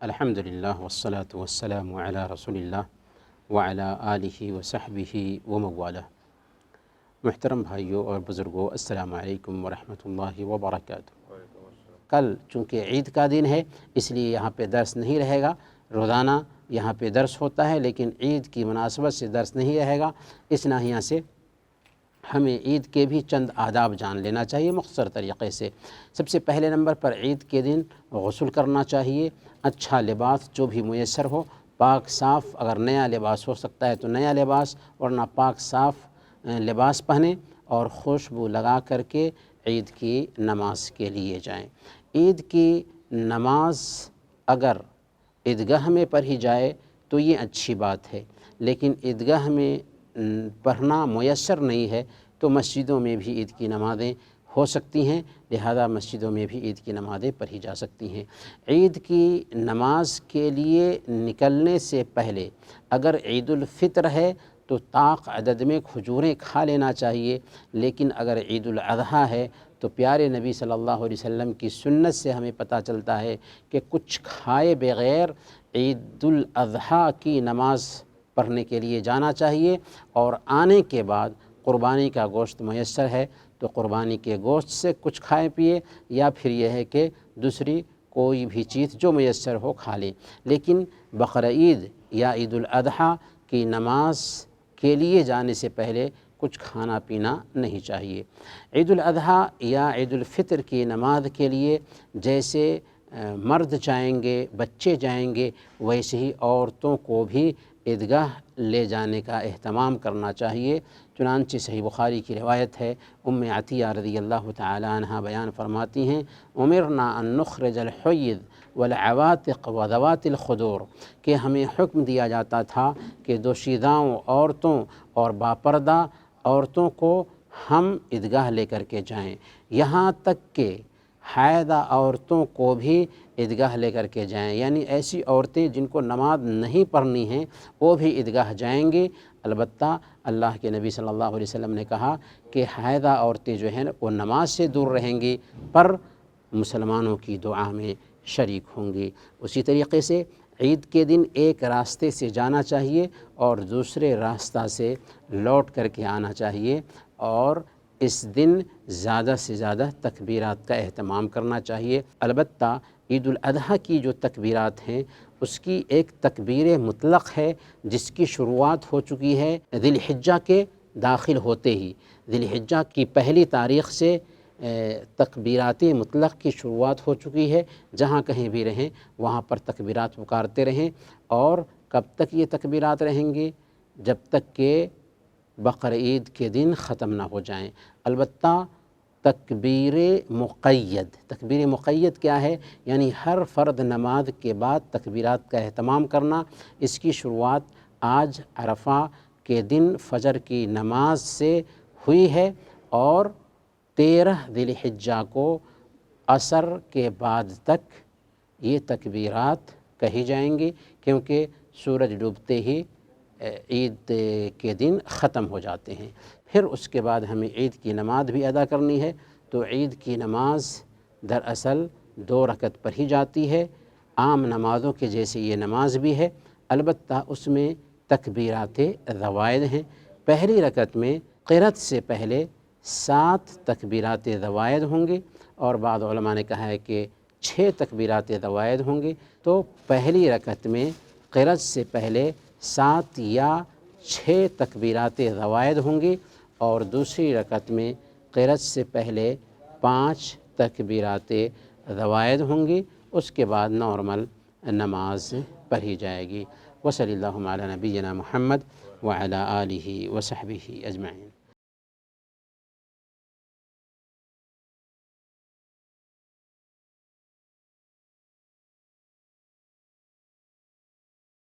الحمدللہ والصلاة والسلام علی رسول اللہ وعلی آلہ وصحبہ وموالہ۔ محترم بھائیوں اور بزرگوں، السلام علیکم ورحمۃ اللہ وبرکاتہ۔ کل چونکہ عید کا دن ہے اس لیے یہاں پہ درس نہیں رہے گا۔ روزانہ یہاں پہ درس ہوتا ہے لیکن عید کی مناسبت سے درس نہیں رہے گا۔ اس ناحیہ سے ہمیں عید کے بھی چند آداب جان لینا چاہیے مختصر طریقے سے۔ سب سے پہلے نمبر پر عید کے دن غسل کرنا چاہیے، اچھا لباس جو بھی میسر ہو، پاک صاف، اگر نیا لباس ہو سکتا ہے تو نیا لباس، ورنہ پاک صاف لباس پہنیں اور خوشبو لگا کر کے عید کی نماز کے لیے جائیں۔ عید کی نماز اگر عیدگاہ میں پڑھی جائے تو یہ اچھی بات ہے، لیکن عیدگاہ میں پڑھنا میسر نہیں ہے تو مسجدوں میں بھی عید کی نمازیں ہو سکتی ہیں، لہذا مسجدوں میں بھی عید کی نمازیں پڑھی جا سکتی ہیں۔ عید کی نماز کے لیے نکلنے سے پہلے اگر عید الفطر ہے تو طاق عدد میں کھجوریں کھا لینا چاہیے، لیکن اگر عید الاضحیٰ ہے تو پیارے نبی صلی اللہ علیہ وسلم کی سنت سے ہمیں پتہ چلتا ہے کہ کچھ کھائے بغیر عید الاضحیٰ کی نماز پڑھنے کے لیے جانا چاہیے، اور آنے کے بعد قربانی کا گوشت میسر ہے تو قربانی کے گوشت سے کچھ کھائے پیے، یا پھر یہ ہے کہ دوسری کوئی بھی چیز جو میسر ہو کھا لیں، لیکن بقرعید یا عید الاضحیٰ کی نماز کے لیے جانے سے پہلے کچھ کھانا پینا نہیں چاہیے۔ عید الاضحیٰ یا عید الفطر کی نماز کے لیے جیسے مرد جائیں گے، بچے جائیں گے، ویسے ہی عورتوں کو بھی عیدگاہ لے جانے کا اہتمام کرنا چاہیے۔ چنانچہ صحیح بخاری کی روایت ہے، ام عطیہ رضی اللہ تعالی عنہ بیان فرماتی ہیں، امرنا ان نخرج الحید والعواتق وذوات الخدور، کہ ہمیں حکم دیا جاتا تھا کہ دوشیزاؤں عورتوں اور باپردہ عورتوں کو ہم عیدگاہ لے کر کے جائیں، یہاں تک کہ حائضہ عورتوں کو بھی عیدگاہ لے کر کے جائیں، یعنی ایسی عورتیں جن کو نماز نہیں پڑھنی ہیں وہ بھی عیدگاہ جائیں گے۔ البتہ اللہ کے نبی صلی اللہ علیہ وسلم نے کہا کہ حائضہ عورتیں جو ہیں وہ نماز سے دور رہیں گی پر مسلمانوں کی دعا میں شریک ہوں گی۔ اسی طریقے سے عید کے دن ایک راستے سے جانا چاہیے اور دوسرے راستہ سے لوٹ کر کے آنا چاہیے، اور اس دن زیادہ سے زیادہ تکبیرات کا اہتمام کرنا چاہیے۔ البتہ عید الاضحیٰ کی جو تکبیرات ہیں اس کی ایک تکبیر مطلق ہے جس کی شروعات ہو چکی ہے ذی الحجہ کے داخل ہوتے ہی۔ ذی الحجہ کی پہلی تاریخ سے تکبیرات مطلق کی شروعات ہو چکی ہے، جہاں کہیں بھی رہیں وہاں پر تکبیرات پکارتے رہیں، اور کب تک یہ تکبیرات رہیں گے؟ جب تک کہ بقرعید کے دن ختم نہ ہو جائیں۔ البتہ تکبیر مقید کیا ہے؟ یعنی ہر فرد نماز کے بعد تکبیرات کا اہتمام کرنا۔ اس کی شروعات آج عرفہ کے دن فجر کی نماز سے ہوئی ہے، اور 13 ذی الحجہ کو عصر کے بعد تک یہ تکبیرات کہی جائیں گی، کیونکہ سورج ڈوبتے ہی عید کے دن ختم ہو جاتے ہیں۔ پھر اس کے بعد ہمیں عید کی نماز بھی ادا کرنی ہے، تو عید کی نماز دراصل 2 رکعت پڑھی جاتی ہے، عام نمازوں کے جیسے یہ نماز بھی ہے، البتہ اس میں تکبیرات زوائد ہیں۔ پہلی رکعت میں قرأت سے پہلے 7 تکبیرات زوائد ہوں گے، اور بعض علماء نے کہا ہے کہ 6 تکبیرات زوائد ہوں گے، تو پہلی رکعت میں قرأت سے پہلے 7 یا 6 تکبیرات زوائد ہوں گی، اور دوسری رکعت میں قرأت سے پہلے 5 تکبیرات زوائد ہوں گی، اس کے بعد نارمل نماز پڑھی جائے گی۔ وصلی اللہ علی نبینا محمد وعلی آلہ وصحبہ اجمعین۔